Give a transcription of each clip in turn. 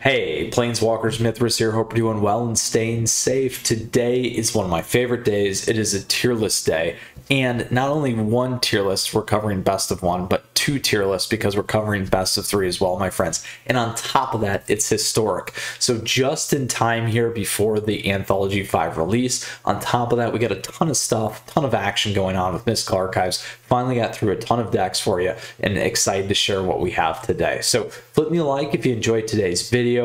Hey, Planeswalkers, Mythras here. Hope you're doing well and staying safe. Today is one of my favorite days. It is a tier list day. And not only one tier list, we're covering best of one, but two tier lists because we're covering best of three as well, my friends. And on top of that, it's historic. So just in time here before the Anthology 5 release, on top of that, we got a ton of stuff, ton of action going on with Mystical Archives. Finally got through a ton of decks for you and excited to share what we have today. So flip me a like if you enjoyed today's video.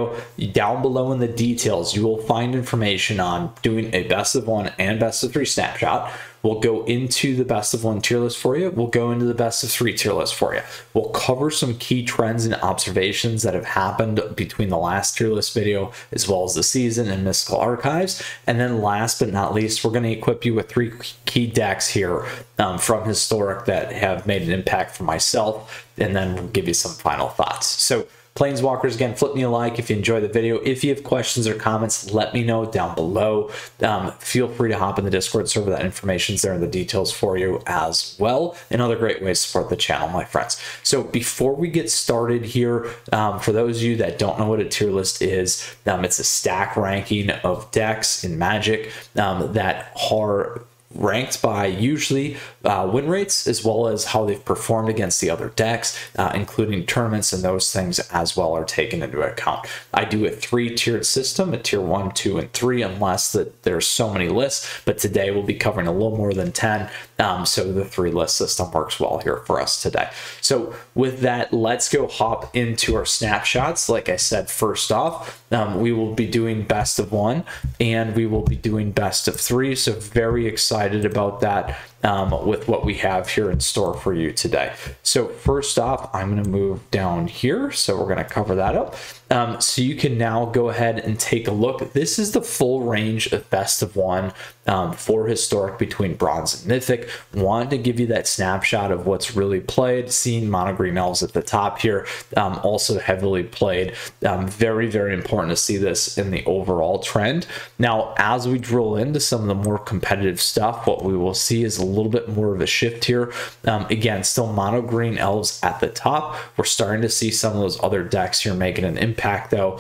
Down below in the details, you will find information on doing a best of one and best of three snapshot. We'll go into the best of one tier list for you. We'll go into the best of three tier list for you. We'll cover some key trends and observations that have happened between the last tier list video as well as the season and Mystical Archives. And then last but not least, we're going to equip you with three key decks here from Historic that have made an impact for myself. And then we'll give you some final thoughts. So Planeswalkers, again, flip me a like if you enjoy the video. If you have questions or comments, let me know down below. Feel free to hop in the Discord server. That information's there in the details for you as well. And other great ways to support the channel, my friends. So before we get started here, for those of you that don't know what a tier list is, it's a stack ranking of decks in Magic that are ranked by usually win rates as well as how they've performed against the other decks, including tournaments, and those things as well are taken into account. I do a three-tiered system, a tier 1, 2, and 3, unless that there's so many lists, but today we'll be covering a little more than 10, so the three list system works well here for us today. So with that, let's go hop into our snapshots. Like I said, first off, we will be doing best of one and we will be doing best of three, so very excited about that with what we have here in store for you today. So first off, I'm going to move down here, so we're going to cover that up. So you can now go ahead and take a look. This is the full range of best of one for Historic between Bronze and Mythic. Wanted to give you that snapshot of what's really played. Seeing Mono Green Elves at the top here, also heavily played. Very, very important to see this in the overall trend. Now, as we drill into some of the more competitive stuff, what we will see is a little bit more of a shift here. Again, still Mono Green Elves at the top. We're starting to see some of those other decks here making an impact though,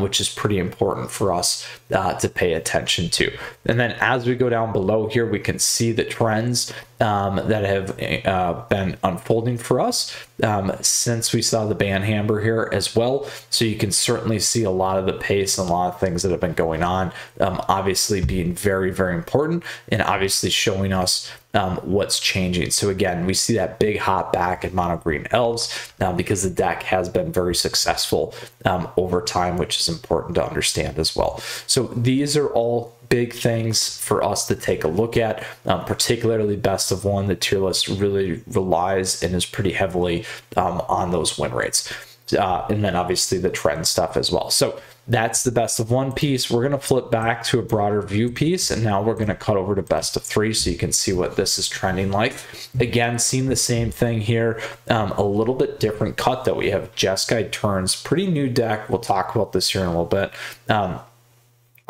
which is pretty important for us to pay attention to. And then as we go down below here, we can see the trends that have been unfolding for us since we saw the Banhammer here as well. So you can certainly see a lot of the pace and a lot of things that have been going on, obviously being very, very important and obviously showing us what's changing. So again, we see that big hop back in Mono Green Elves because the deck has been very successful over time, which is important to understand as well. So these are all big things for us to take a look at, particularly best of one. The tier list really relies and is pretty heavily on those win rates. And then obviously the trend stuff as well. So that's the best of one piece. We're going to flip back to a broader view piece, and now we're going to cut over to best of three so you can see what this is trending like. Again, seeing the same thing here, a little bit different cut though. We have Jeskai Turns, pretty new deck. We'll talk about this here in a little bit.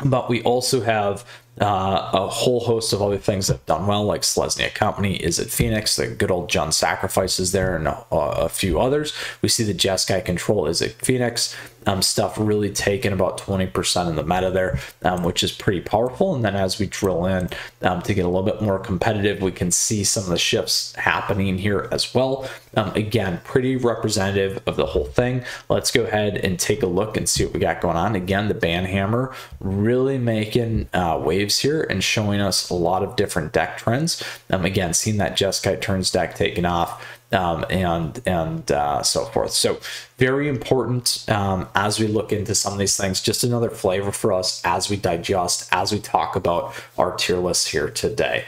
But we also have a whole host of other things that have done well, like Selesnya Company, Is It Phoenix, the good old Jund Sacrifices there, and a few others. We see the Jeskai Control, Is It Phoenix stuff really taking about 20% in the meta there, which is pretty powerful. And then as we drill in to get a little bit more competitive, we can see some of the shifts happening here as well. Again, pretty representative of the whole thing. Let's go ahead and take a look and see what we got going on. Again, the Banhammer really making waves here and showing us a lot of different deck trends. Again, seeing that Jeskai Turns deck taking off, and so forth. So very important as we look into some of these things. Just another flavor for us as we digest, as we talk about our tier lists here today.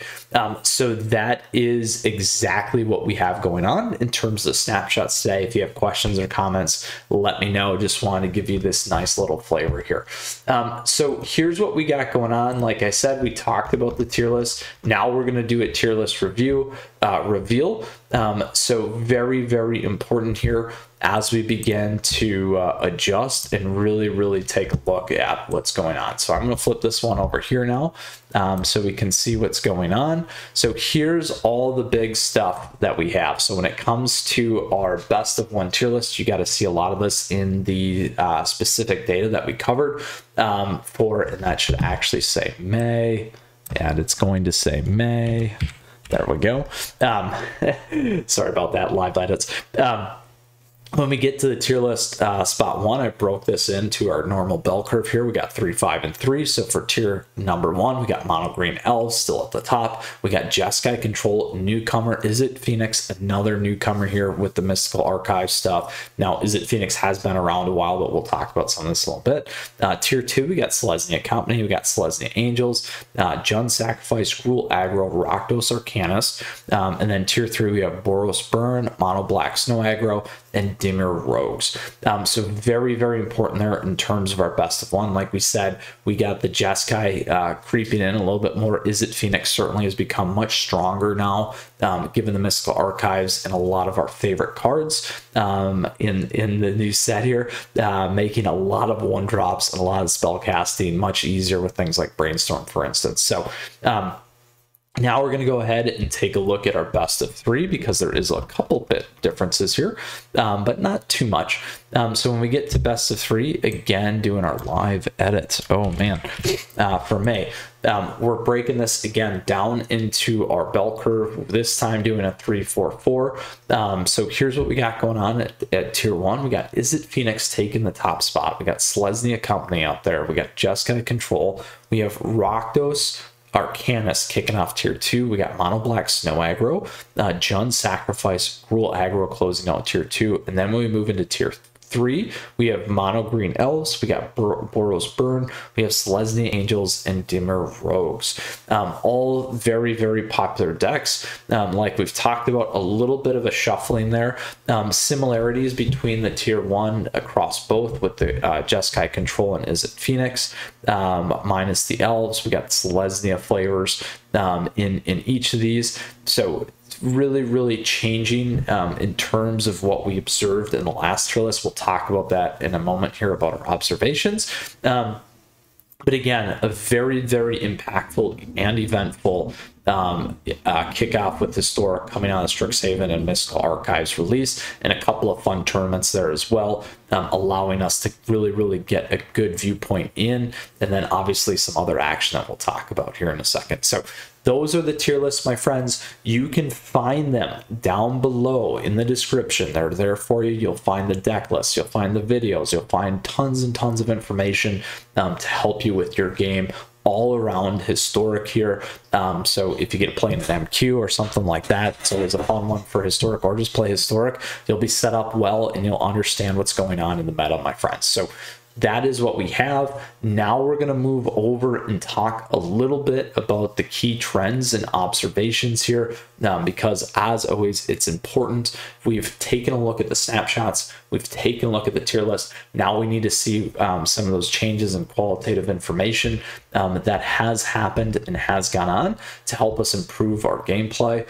So that is exactly what we have going on in terms of snapshots today. If you have questions or comments, let me know. Just wanted to give you this nice little flavor here. So here's what we got going on. Like I said, we talked about the tier list. Now we're going to do a tier list reveal. So very, very important here. as we begin to adjust and really take a look at what's going on. So I'm going to flip this one over here now so we can see what's going on. So here's all the big stuff that we have. So when it comes to our best of one tier list, you got to see a lot of this in the specific data that we covered and that should actually say May, and it's going to say May. There we go. Sorry about that, live edits. When we get to the tier list spot 1, I broke this into our normal bell curve here. We got 3, 5, and 3. So for tier number 1, we got Mono Green Elves still at the top. We got Jeskai Control, newcomer. Izzet Phoenix, another newcomer here with the Mystical Archive stuff. Now, Izzet Phoenix has been around a while, but we'll talk about some of this a little bit. Tier 2, we got Selesnya Company. We got Selesnya Angels, Jund Sacrifice, Gruul Aggro, Rakdos Arcanus. And then tier 3, we have Boros Burn, Mono Black Snow Aggro, and Dimir Rogues. So very important there in terms of our best of one. Like we said, we got the Jeskai creeping in a little bit more. Izzet Phoenix certainly has become much stronger now, given the Mystical Archives and a lot of our favorite cards in the new set here, making a lot of 1-drops and a lot of spell casting much easier with things like Brainstorm, for instance. So now we're going to go ahead and take a look at our best of 3 because there is a couple bit differences here, but not too much. So when we get to best of 3, again, doing our live edits, oh man, for May, we're breaking this again down into our bell curve, this time doing a 3, 4, 4. So here's what we got going on at tier 1. We got Izzet Phoenix taking the top spot. We got Selesnya Company out there. We got Jeskai Control. We have Rakdos Arcanus kicking off tier 2. We got Mono Black Snow Aggro, Jund Sacrifice, Gruul Aggro closing out tier 2. And then when we move into tier 3, we have Mono Green Elves, we got Boros Burn, we have Selesnya Angels, and Dimir Rogues. All very popular decks. Like we've talked about, a little bit of a shuffling there. Similarities between the tier 1 across both with the Jeskai Control and Izzet Phoenix, minus the Elves. We got Selesnya flavors in each of these. So really changing in terms of what we observed in the last tier list. We'll talk about that in a moment here about our observations. But again, a very impactful and eventful kickoff with Historic coming out of Strixhaven and Mystical Archives release, and a couple of fun tournaments there as well, allowing us to really get a good viewpoint in, and then obviously some other action that we'll talk about here in a second. So those are the tier lists, my friends. You can find them down below in the description. They're there for you. You'll find the deck lists, you'll find the videos, you'll find tons and tons of information to help you with your game all around Historic here. So if you get to play in an MQ or something like that, it's always a fun one for Historic, or just play Historic, you'll be set up well and you'll understand what's going on in the meta, my friends. So that is what we have. Now we're going to move over and talk a little bit about the key trends and observations here, because as always, it's important. We've taken a look at the snapshots. We've taken a look at the tier list. Now we need to see some of those changes in qualitative information that has happened and has gone on to help us improve our gameplay,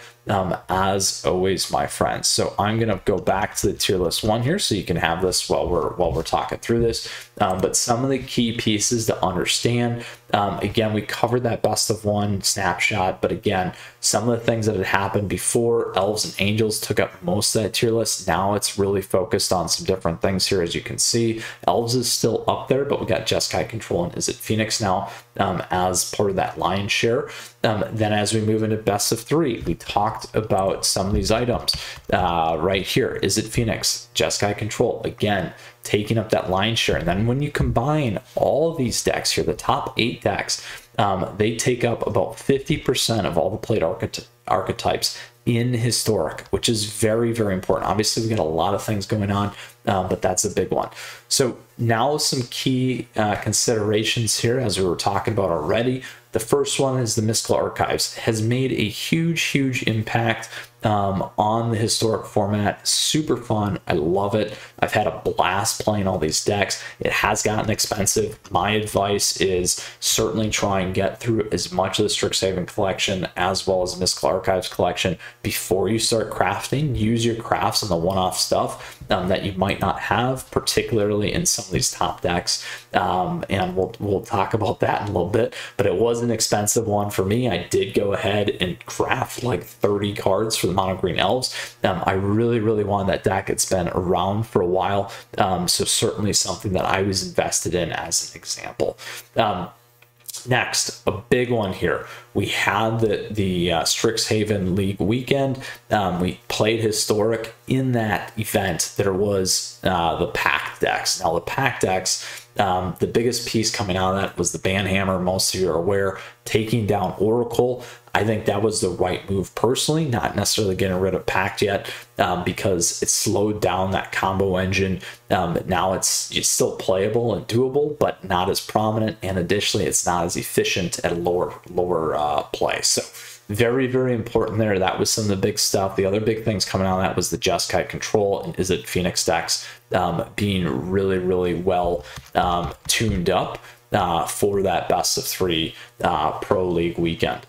as always, my friends. So I'm going to go back to the tier list 1 here so you can have this while we're talking through this. But some of the key pieces to understand, again, we covered that best of 1 snapshot, but again, some of the things that had happened before, Elves and Angels took up most of that tier list. Now it's really focused on some different things here. As you can see, Elves is still up there, but we got Jeskai Control and Izzet Phoenix now as part of that lion's share. Then as we move into best of 3, we talked about some of these items right here. Izzet Phoenix, Jeskai Control, again, taking up that lion's share. And then when you combine all of these decks here, the top 8 decks, they take up about 50% of all the played archetypes in Historic, which is very important. Obviously, we've got a lot of things going on, but that's a big one. So now some key considerations here, as we were talking about already. The first one is the Mystical Archives has made a huge impact on the historic format. Super fun. I love it. I've had a blast playing all these decks. It has gotten expensive. My advice is certainly try and get through as much of the Strixhaven collection as well as Mystical Archives collection before you start crafting. Use your crafts on the one-off stuff that you might not have, particularly in some of these top decks. And we'll talk about that in a little bit, but it was an expensive one for me. I did go ahead and craft like 30 cards for the mono green elves. I really wanted that deck. It's been around for a while, so certainly something that I was invested in as an example. Next, a big one here. We had the Strixhaven League weekend. We played Historic. In that event, there was the pack decks. Now, the pack decks, the biggest piece coming out of that was the Banhammer. Most of you are aware, taking down Oracle. I think that was the right move personally, not necessarily getting rid of Pact yet, because it slowed down that combo engine. Now it's still playable and doable, but not as prominent, and additionally it's not as efficient at a lower play. So very important there. That was some of the big stuff. The other big things coming out of that was the Jeskai Control and Is It Phoenix decks being really well tuned up for that best of 3 Pro League weekend.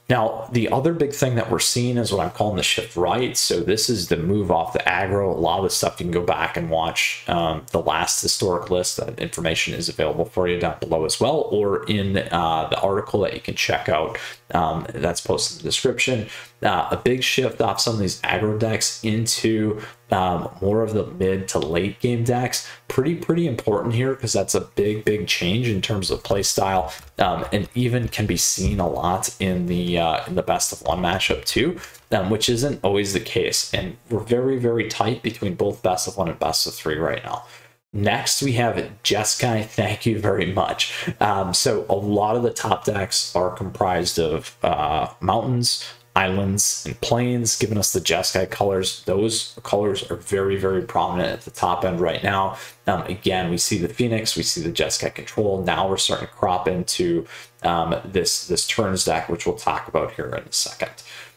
Now, the other big thing that we're seeing is what I'm calling the shift right. So this is the move off the aggro. A lot of the stuff you can go back and watch the last historic list. That information is available for you down below as well, or in the article that you can check out that's posted in the description. A big shift off some of these aggro decks into more of the mid to late game decks. Pretty important here, because that's a big change in terms of play style, and even can be seen a lot in the best of 1 matchup too, which isn't always the case. And we're very tight between both best of 1 and best of 3 right now. Next, we have Jeskai. Thank you very much. So a lot of the top decks are comprised of mountains, islands, and plains, giving us the Jeskai colors. Those colors are very prominent at the top end right now. Again, we see the Phoenix, we see the Jeskai Control. Now we're starting to crop into this turns deck, which we'll talk about here in a second.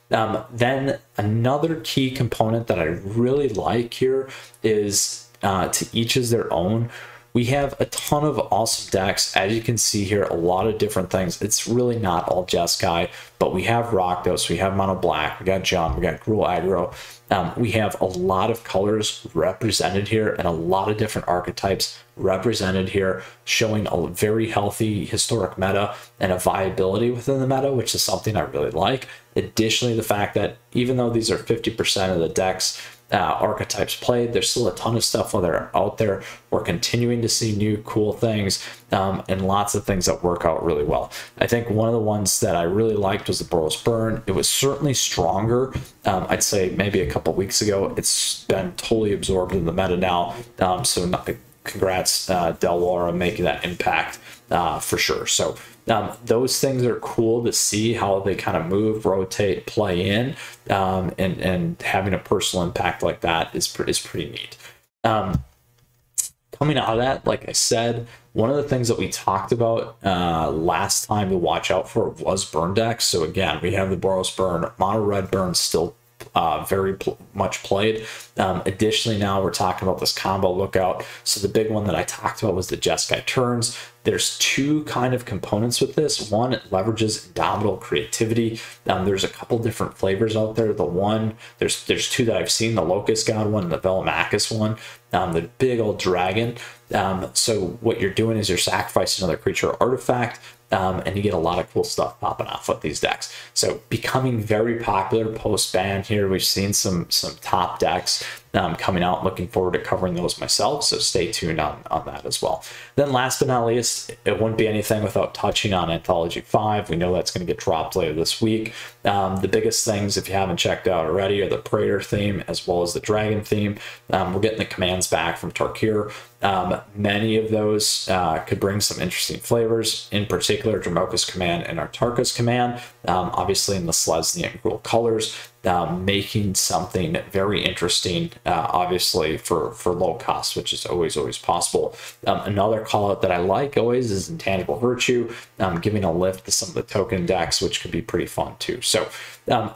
Then another key component that I really like here is to each is their own. We have a ton of awesome decks. As you can see here, a lot of different things. It's really not all Jeskai, but we have Rakdos, we have Mono Black, we got Jund, we got Gruul Aggro. We have a lot of colors represented here and a lot of different archetypes represented here, showing a very healthy historic meta and a viability within the meta, which is something I really like. Additionally, the fact that even though these are 50% of the decks archetypes played, there's still a ton of stuff that are out there. We're continuing to see new cool things and lots of things that work out really well. I think one of the ones that I really liked was the Boros Burn. It was certainly stronger, I'd say maybe a couple weeks ago. It's been totally absorbed in the meta now, so congrats Delwara making that impact for sure. So those things are cool to see how they kind of move, rotate, play in, and having a personal impact like that is pretty neat. Coming out of that, like I said, one of the things that we talked about last time to watch out for was burn decks. So again, we have the Boros Burn, Mono Red Burn still very much played. Additionally, now we're talking about this combo lookout. So the big one that I talked about was the Jeskai turns. There's 2 kind of components with this. One, it leverages Indomitable creativity. There's a couple different flavors out there. The one, there's 2 that I've seen, the Locust God one and the Velomachus one, the big old dragon. So what you're doing is you're sacrificing another creature or artifact, and you get a lot of cool stuff popping off with these decks. So becoming very popular post-ban here. We've seen some top decks coming out. Looking forward to covering those myself, so stay tuned on that as well. Then last but not least, it wouldn't be anything without touching on Anthology 5. We know that's going to get dropped later this week. The biggest things, if you haven't checked out already, are the Praetor theme as well as the Dragon theme. We're getting the commands back from Tarkir. Many of those could bring some interesting flavors, in particular Dramoka's command and Artarka's command, obviously in the Selesnya and Gruul colors. making something very interesting, obviously for low cost, which is always possible. Another call out that I like always is Intangible Virtue, giving a lift to some of the token decks, which could be pretty fun too. So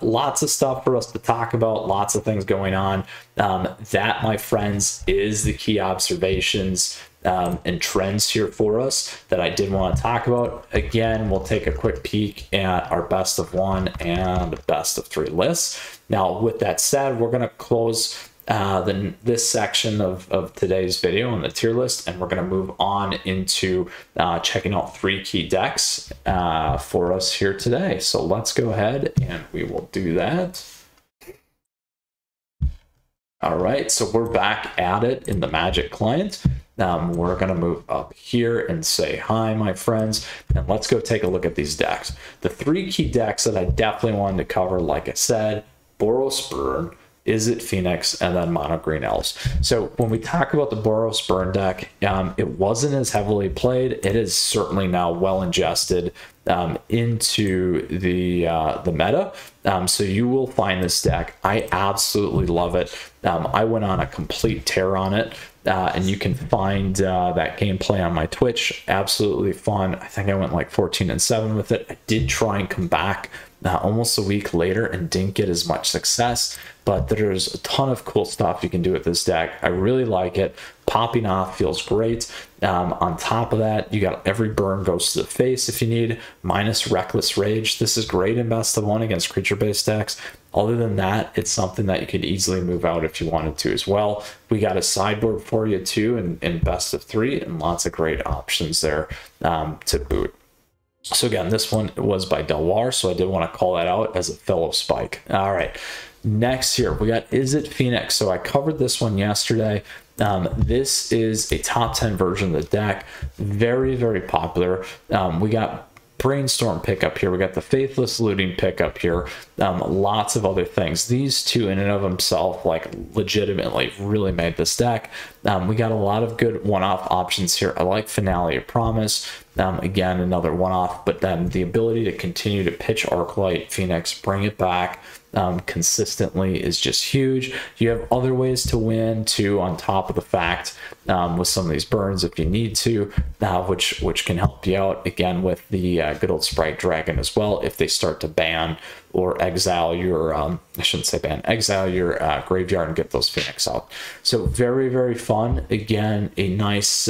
lots of stuff for us to talk about, lots of things going on. That, my friends, is the key observations and trends here for us that I did want to talk about. Again, we'll take a quick peek at our best of 1 and best of 3 lists. Now, with that said, we're going to close this section of today's video on the tier list, and we're going to move on into checking out 3 key decks for us here today. So let's go ahead and we will do that. All right, so we're back at it in the Magic client. We're going to move up here and say hi, my friends, and let's go take a look at these decks. The 3 key decks that I definitely wanted to cover, like I said, Boros Burn, Izzet Phoenix, and then Mono Green Elves. So when we talk about the Boros Burn deck, it wasn't as heavily played. It is certainly now well ingested into the meta. So you will find this deck. I absolutely love it. I went on a complete tear on it. And you can find that gameplay on my Twitch. Absolutely fun. I think I went like 14-7 with it. I did try and come back almost a week later and didn't get as much success, but there's a ton of cool stuff you can do with this deck. I really like it. Popping off feels great. On top of that, you got every burn goes to the face if you need, minus Reckless Rage. This is great in best of 1 against creature-based decks. Other than that, it's something that you could easily move out if you wanted to as well. We got a sideboard for you too in best of 3, and lots of great options there to boot. So again, this one was by Delwar, so I did want to call that out as a fellow spike. All right, next here we got Izzet Phoenix. So I covered this one yesterday. This is a top 10 version of the deck, very popular. We got Brainstorm pickup here, we got the Faithless Looting pickup here, lots of other things. These two in and of themselves, like, legitimately really made this deck. We got a lot of good one-off options here. I like Finale of Promise, again, another one-off, but then the ability to continue to pitch Arclight Phoenix, bring it back consistently is just huge. You have other ways to win too, on top of the fact with some of these burns if you need to, which can help you out, again, with the good old Sprite Dragon as well, if they start to ban or exile your I shouldn't say ban, exile your graveyard and get those Phoenix out. So very fun. Again, a nice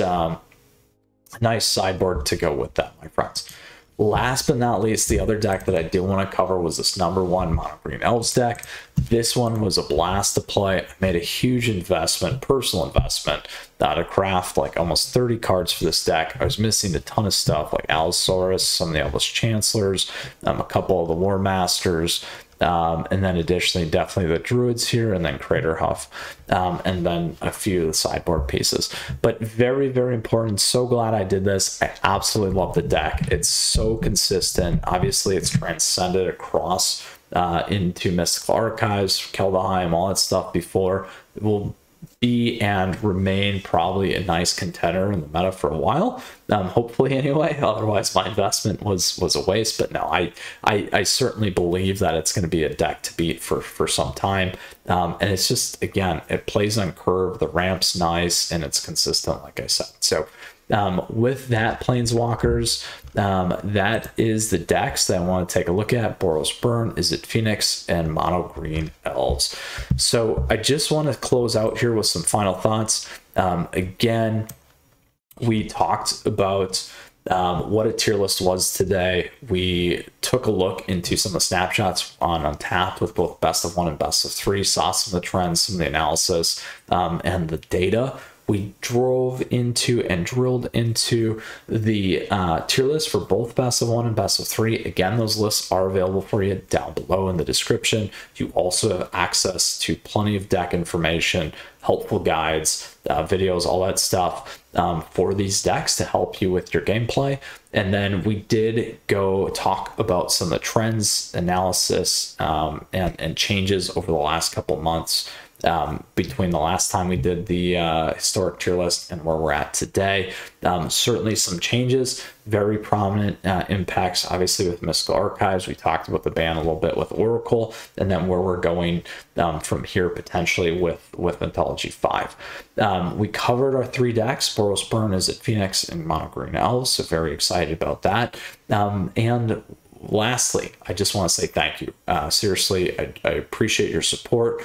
nice sideboard to go with that, my friends. Last but not least, the other deck that I did want to cover was this #1 Mono Green Elves deck. This one was a blast to play. I made a huge investment, personal investment, to craft like almost 30 cards for this deck. I was missing a ton of stuff like Allosaurus, some of the Elvish Chancellors, a couple of the War Masters, and then additionally definitely the Druids here, and then Crater Huff, and then a few of the sideboard pieces. But very important. So glad I did this. I absolutely love the deck. It's so consistent. Obviously it's transcended across into Mystical Archives, Keldheim, all that stuff before. It will be and remain probably a nice contender in the meta for a while, hopefully anyway. Otherwise my investment was a waste. But no, I certainly believe that it's going to be a deck to beat for some time, and it's just, again, it plays on curve, the ramp's nice, and it's consistent, like I said. So with that, Planeswalkers, that is the decks that I want to take a look at. Boros Burn, Izzet Phoenix, and Mono Green Elves. So I just want to close out here with some final thoughts. Again, we talked about what a tier list was today. We took a look into some of the snapshots on Untapped with both best of 1 and best of 3, saw some of the trends, some of the analysis, and the data. We drove into and drilled into the tier list for both best of 1 and best of 3. Again, those lists are available for you down below in the description. You also have access to plenty of deck information, helpful guides, videos, all that stuff for these decks to help you with your gameplay. And then we did go talk about some of the trends, analysis, and changes over the last couple months between the last time we did the historic tier list and where we're at today. Certainly some changes, very prominent impacts, obviously with Mystical Archives. We talked about the ban a little bit with Oracle, and then where we're going from here potentially with Mythology 5. We covered our 3 decks. Boros Burn, Izzet Phoenix, and Mono Green Elves, so very excited about that. And lastly, I just want to say thank you. Seriously, I appreciate your support.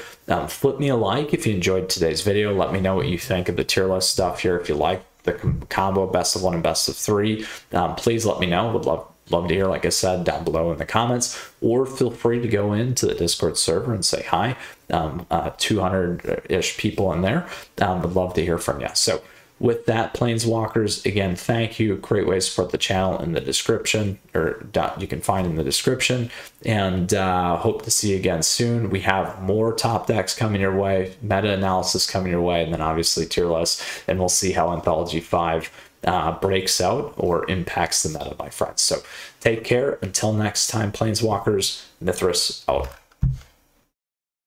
Flip me a like if you enjoyed today's video. Let me know what you think of the tier list stuff here. If you like the combo best of 1 and best of 3, please let me know. Would love to hear, like I said, down below in the comments, or feel free to go into the Discord server and say hi. 200-ish people in there. Would love to hear from you. So with that, Planeswalkers, again, thank you. Great way to support the channel in the description, or you can find in the description. And hope to see you again soon. We have more top decks coming your way, meta analysis coming your way, and then obviously tier lists. And we'll see how Anthology 5 breaks out or impacts the meta, my friends. So take care. Until next time, Planeswalkers, Mythras out.